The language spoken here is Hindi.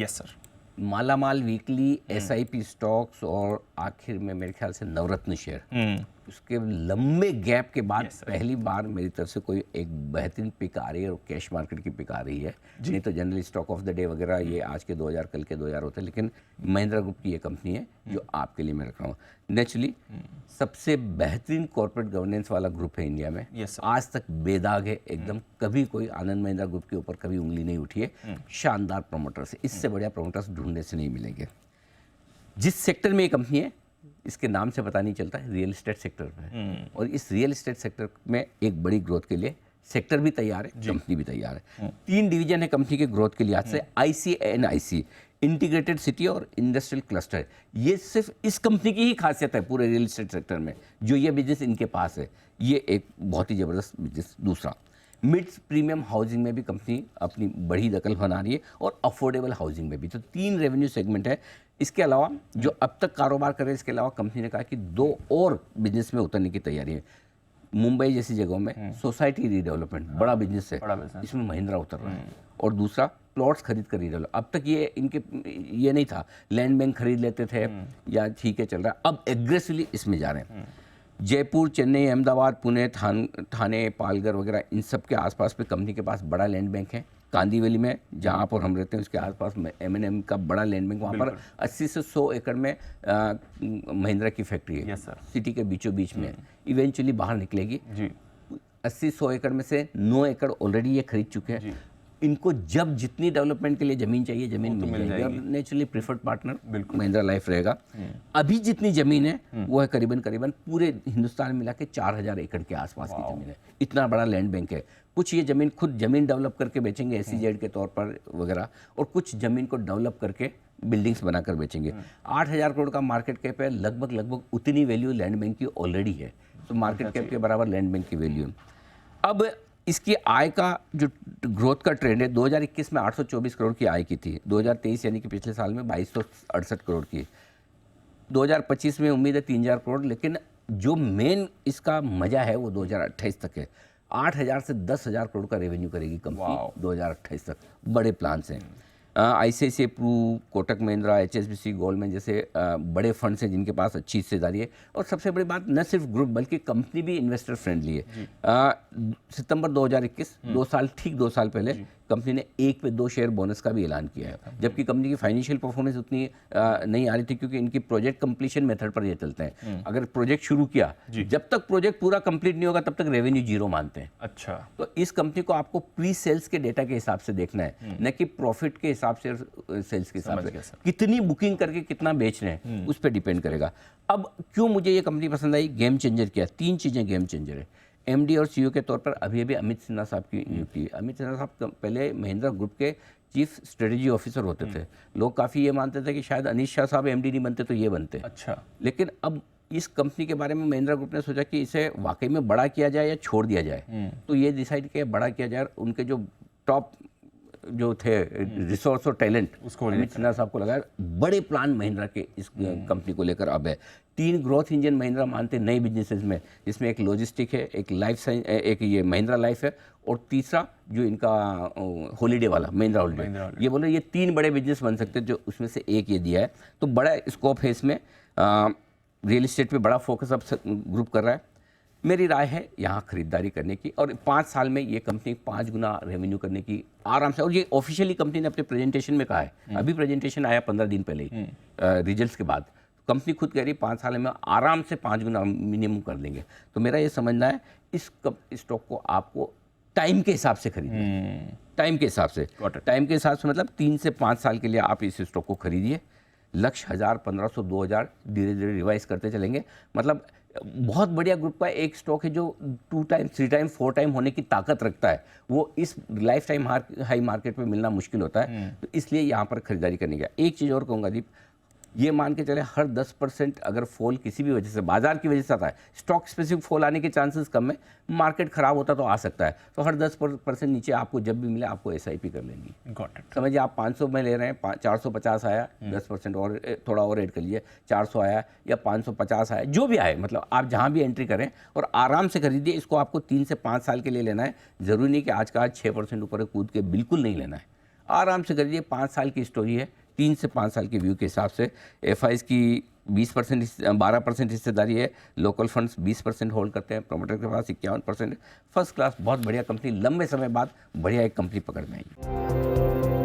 Yes sir. मालामाल वीकली, एसआईपी स्टॉक्स और आखिर में मेरे ख्याल से नवरत्न शेयर, उसके लंबे गैप के बाद पहली बार मेरी तरफ से कोई एक बेहतरीन पिक आ रही है और कैश मार्केट की पिक आ रही है। नहीं तो generally stock of the day वगैरह ये आज के 2000 कल के 2000 होते हैं, लेकिन महिंद्रा ग्रुप की ये कंपनी है जो आपके लिए मैं रख रहा हूँ। नेचुरली सबसे बेहतरीन कॉर्पोरेट गवर्नेंस वाला ग्रुप है इंडिया में। आज तक बेदाग है एकदम, कभी कोई आनंद महिंद्रा ग्रुप के ऊपर कभी उंगली नहीं उठी है। शानदार प्रमोटर्स, इससे बढ़िया प्रमोटर्स ढूंढने से नहीं मिलेंगे। जिस सेक्टर में ये कंपनी है, इसके नाम से पता नहीं चलता है, रियल एस्टेट सेक्टर में, और इस रियल एस्टेट सेक्टर में एक बड़ी ग्रोथ के लिए सेक्टर भी तैयार है, कंपनी भी तैयार है। 3 डिवीजन है कंपनी के ग्रोथ के लिहाज से, IC&IC, इंटीग्रेटेड सिटी और इंडस्ट्रियल क्लस्टर। ये सिर्फ इस कंपनी की ही खासियत है पूरे रियल एस्टेट सेक्टर में, जो ये बिजनेस इनके पास है। ये एक बहुत ही ज़बरदस्त बिजनेस। दूसरा, मिड प्रीमियम हाउसिंग में भी कंपनी अपनी बड़ी दखल बना रही है और अफोर्डेबल हाउसिंग में भी। तो 3 रेवेन्यू सेगमेंट है। इसके अलावा जो अब तक कारोबार कर रहे हैं, इसके अलावा कंपनी ने कहा कि 2 और बिजनेस में उतरने की तैयारी है। मुंबई जैसी जगहों में सोसाइटी रीडेवलपमेंट बड़ा बिजनेस है, इसमें महिंद्रा उतर रहा है। और दूसरा, प्लॉट्स खरीद कर रीडेवलप। अब तक ये इनके ये नहीं था, लैंड बैंक खरीद लेते थे या ठीक है चल रहा है, अब एग्रेसिवली इसमें जा रहे हैं। जयपुर, चेन्नई, अहमदाबाद, पुणे, थाने, पालघर वगैरह, इन सब के आसपास पे कंपनी के पास बड़ा लैंड बैंक है। कांदीवली में जहाँ पर हम रहते हैं उसके आसपास M&M का बड़ा लैंड बैंक, वहाँ पर 80 से 100 एकड़ में महिंद्रा की फैक्ट्री है। सिटी के बीचों बीच में इवेंचुअली बाहर निकलेगी। 80-100 एकड़ में से 9 एकड़ ऑलरेडी ये खरीद चुके हैं। इनको जब जितनी डेवलपमेंट के लिए ज़मीन चाहिए, ज़मीन मिल जाएगी और naturally preferred partner Mahindra life रहेगा। अभी जितनी ज़मीन है वो है करीबन पूरे हिंदुस्तान में मिला के 4000 एकड़ के आसपास की ज़मीन है। इतना बड़ा लैंड बैंक है। कुछ ये ज़मीन खुद ज़मीन डेवलप करके बेचेंगे SEZ के तौर पर वगैरह, और कुछ ज़मीन को डेवलप करके बिल्डिंग्स बनाकर बेचेंगे। 8000 करोड़ का मार्केट कैप है, लगभग उतनी वैल्यू लैंड बैंक की ऑलरेडी है। तो मार्केट कैप के बराबर लैंड बैंक की वैल्यू है। अब इसकी आय का जो ग्रोथ का ट्रेंड है, 2021 में 824 करोड़ की आय की थी, 2023 यानी कि पिछले साल में 2268 करोड़ की, 2025 में उम्मीद है 3000 करोड़। लेकिन जो मेन इसका मजा है वो 2028 तक है। 8000 से 10,000 करोड़ का रेवेन्यू करेगी कंपनी 2028 तक। बड़े प्लान्स हैं। ICICI Pru, Kotak Mahindra, HSBC, Goldman जैसे बड़े फंड्स हैं जिनके पास अच्छी हिस्सेदारी है। और सबसे बड़ी बात, न सिर्फ ग्रुप बल्कि कंपनी भी इन्वेस्टर फ्रेंडली है। सितंबर 2021, 2 साल पहले कंपनी ने 1 पे 2 शेयर बोनस का भी ऐलान किया है। जबकि कंपनी की फाइनेंशियल परफॉर्मेंस उतनी नहीं आ रही थी, क्योंकि इनकी प्रोजेक्ट कंप्लीशन मेथड पर ये चलते हैं। अगर प्रोजेक्ट शुरू किया, जब तक प्रोजेक्ट पूरा कंप्लीट नहीं होगा तब तक रेवेन्यू 0 मानते हैं। अच्छा, तो इस कंपनी को आपको प्री सेल्स के डेटा के हिसाब से देखना है, न कि प्रॉफिट के हिसाब से, सेल्स के हिसाब से। कितनी बुकिंग करके कितना बेच रहे हैं उस पर डिपेंड करेगा। अब क्यों मुझे ये कंपनी पसंद आई? गेम चेंजर किया। 3 चीज़ें गेम चेंजर है। MD और CEO के तौर पर अभी अमित सिन्हा साहब की नियुक्ति। अमित सिन्हा साहब पहले महिंद्रा ग्रुप के चीफ स्ट्रेटेजी ऑफिसर होते थे। लोग काफ़ी ये मानते थे कि शायद अनिश शाह साहब MD नहीं बनते तो ये बनते। अच्छा, लेकिन अब इस कंपनी के बारे में महिंद्रा ग्रुप ने सोचा कि इसे वाकई में बड़ा किया जाए या छोड़ दिया जाए। तो ये डिसाइड किया बड़ा किया जाए। उनके जो टॉप जो थे रिसोर्स और टैलेंट, उसको अमित सिन्हा साहब को लगाया। बड़े प्लान महिंद्रा के इस कंपनी को लेकर अब है। 3 ग्रोथ इंजन महिंद्रा मानते नए बिजनेसेस में, जिसमें एक लॉजिस्टिक है, एक लाइफ साइंस, एक ये महिंद्रा लाइफ है, और तीसरा जो इनका हॉलीडे वाला महिंद्रा हॉलीडे। ये बोले ये 3 बड़े बिजनेस बन सकते हैं, जो उसमें से एक ये दिया है। तो बड़ा स्कोप है इसमें। रियल एस्टेट पे बड़ा फोकस अब ग्रुप कर रहा है। मेरी राय है यहाँ खरीदारी करने की, और 5 साल में ये कंपनी 5 गुना रेवेन्यू करने की आराम से। और ये ऑफिशियली कंपनी ने अपने प्रेजेंटेशन में कहा है। अभी प्रेजेंटेशन आया 15 दिन पहले ही रिजल्ट्स के बाद। कंपनी खुद कह रही है 5 साल में आराम से 5 गुना मिनिमम कर लेंगे। तो मेरा ये समझना है इस स्टॉक को आपको टाइम के हिसाब से खरीदना। टाइम के हिसाब से, मतलब 3 से 5 साल के लिए आप इस स्टॉक को खरीदिए। लक्ष्य 1000, 1500, 2000 धीरे धीरे रिवाइज करते चलेंगे। मतलब बहुत बढ़िया ग्रुप का एक स्टॉक है जो 2 टाइम, 3 टाइम, 4 टाइम होने की ताकत रखता है। वो इस लाइफ टाइम हाई मार्केट में मिलना मुश्किल होता है। तो इसलिए यहाँ पर खरीदारी करने का। एक चीज़ और कहूँगा दीप, ये मान के चले हर 10% अगर फॉल किसी भी वजह से, बाजार की वजह से आता है, स्टॉक स्पेसिफिक फॉल आने के चांसेस कम है। मार्केट खराब होता तो आ सकता है। तो हर 10% नीचे आपको जब भी मिले आपको SIP कर लेंगी। Got it. समझिए आप 500 में ले रहे हैं, 450 आया, 10% और थोड़ा और ऐड कर लिए, 400 आया या 550 आया, जो भी आए, मतलब आप जहाँ भी एंट्री करें और आराम से खरीदिए। इसको आपको 3 से 5 साल के लिए लेना है। ज़रूरी नहीं कि आज का आज 6% ऊपर कूद के बिल्कुल नहीं लेना है। आराम से करिए। 5 साल की स्टोरी है, 3 से 5 साल के व्यू के हिसाब से। एफआईज की 20% 12% हिस्सेदारी है, लोकल फंड्स 20% होल्ड करते हैं, प्रोमोटर के पास 51%। फर्स्ट क्लास, बहुत बढ़िया कंपनी, लंबे समय बाद बढ़िया एक कंपनी पकड़ में आई।